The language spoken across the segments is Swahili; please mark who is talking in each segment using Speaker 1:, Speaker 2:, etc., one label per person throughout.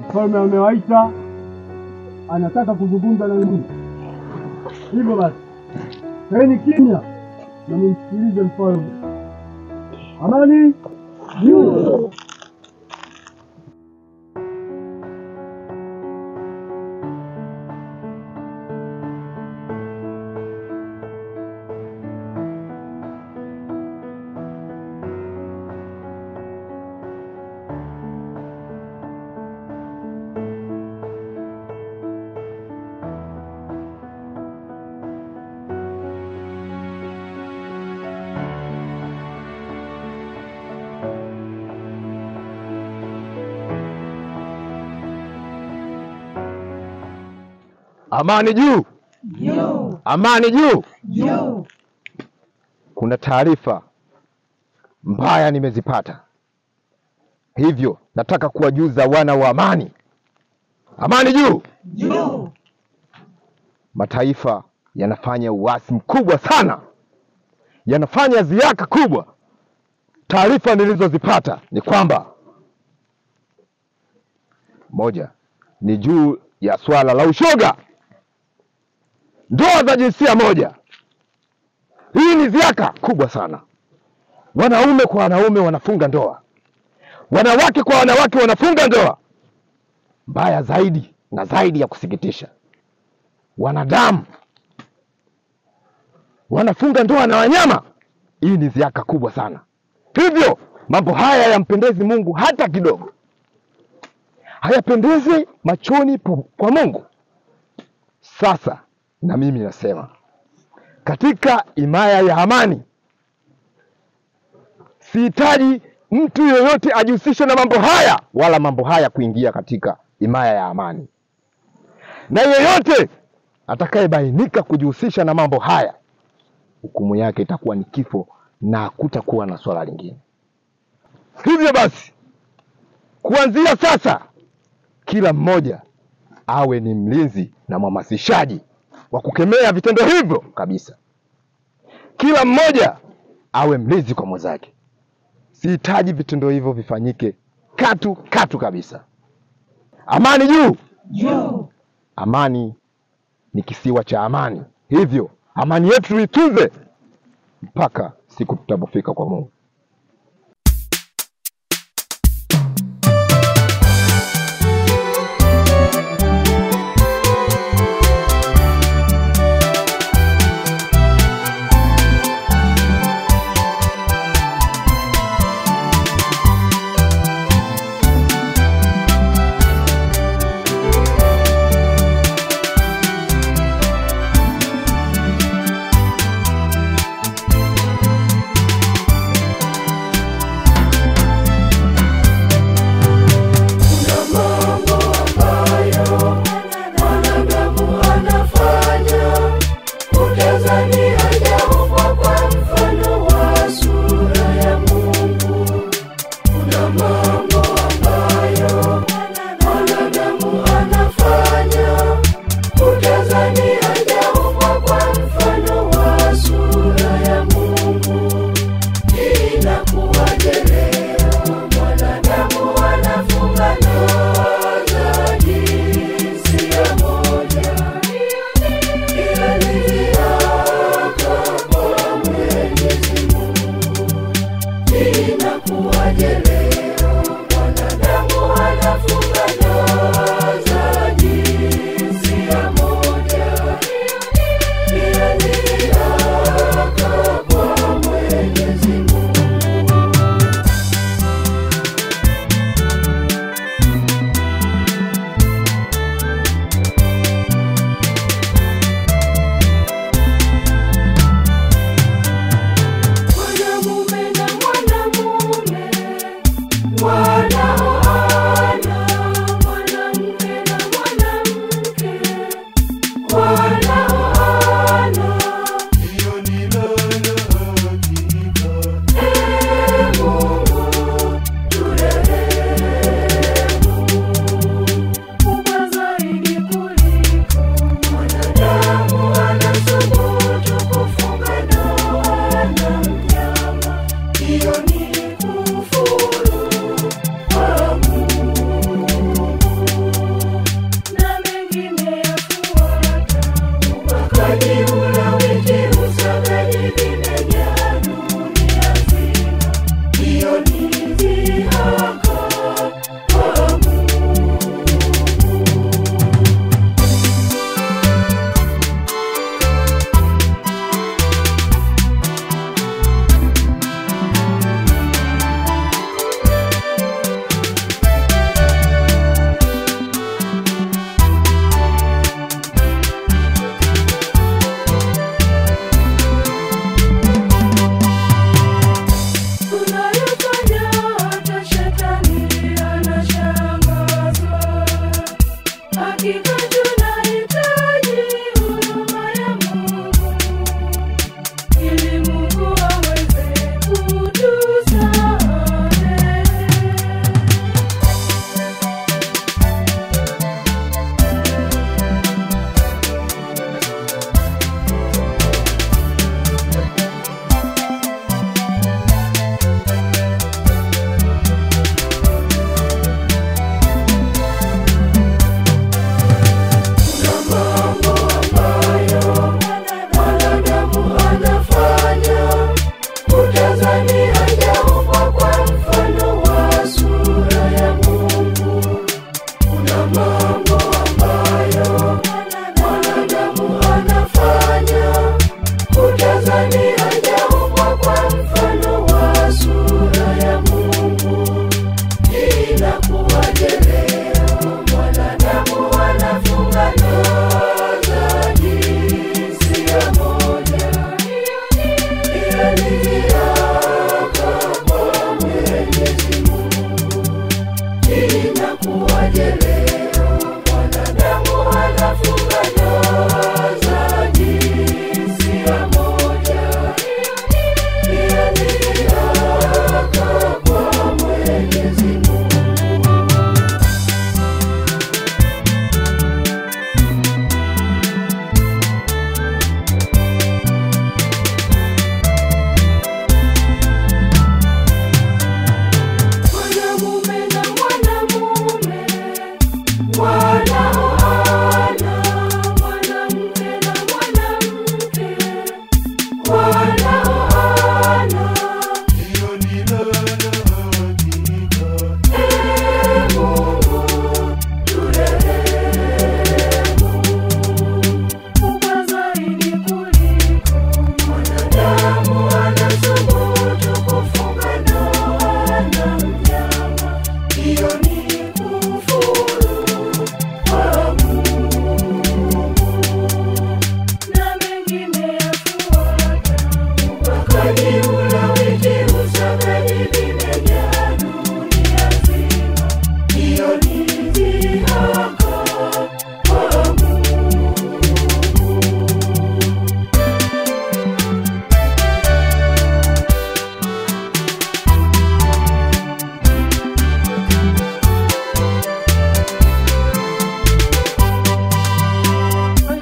Speaker 1: Mfalme amewaita, anataka kuzungumza na nyinyi. Hivyo basi, kaeni kimya na msikilize mfalme. Amani juu.
Speaker 2: Amani juu.
Speaker 3: Juu.
Speaker 2: Amani juu.
Speaker 3: Juu.
Speaker 2: Kuna taarifa mbaya nimezipata. Hivyo nataka kuwajuza wana wa amani. Amani juu.
Speaker 3: Juu.
Speaker 2: Mataifa yanafanya uasi mkubwa sana. Yanafanya ziaka kubwa. Taarifa nilizozipata ni kwamba moja ni juu ya swala la ushoga. Ndoa za jinsia moja. Hii ni ziaka kubwa sana. Wanaume kwa wanaume wanafunga ndoa. Wanawake kwa wanawake wanafunga ndoa. Mbaya zaidi na zaidi ya kusikitisha, wanadamu wanafunga ndoa na wanyama. Hii ni ziaka kubwa sana. Hivyo mambo haya yampendezi Mungu hata kidogo. Hayapendezi machoni kwa Mungu. Sasa na mimi nasema, katika himaya ya amani, sihitaji mtu yeyote ajihusishe na mambo haya, wala mambo haya kuingia katika himaya ya amani. Na yeyote atakayebainika kujihusisha na mambo haya, hukumu yake itakuwa ni kifo na hakutakuwa na swala lingine. Hivyo basi, kuanzia sasa, kila mmoja awe ni mlinzi na mhamasishaji wa kukemea vitendo hivyo kabisa. Kila mmoja awe mlinzi kwa mwenzake. Sihitaji vitendo hivyo vifanyike katu kabisa. Amani juu.
Speaker 3: Juu.
Speaker 2: Amani ni kisiwa cha amani. Hivyo amani yetu tuitunze mpaka siku tutapofika kwa Mungu.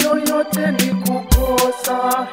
Speaker 4: Yoyote ni kukosa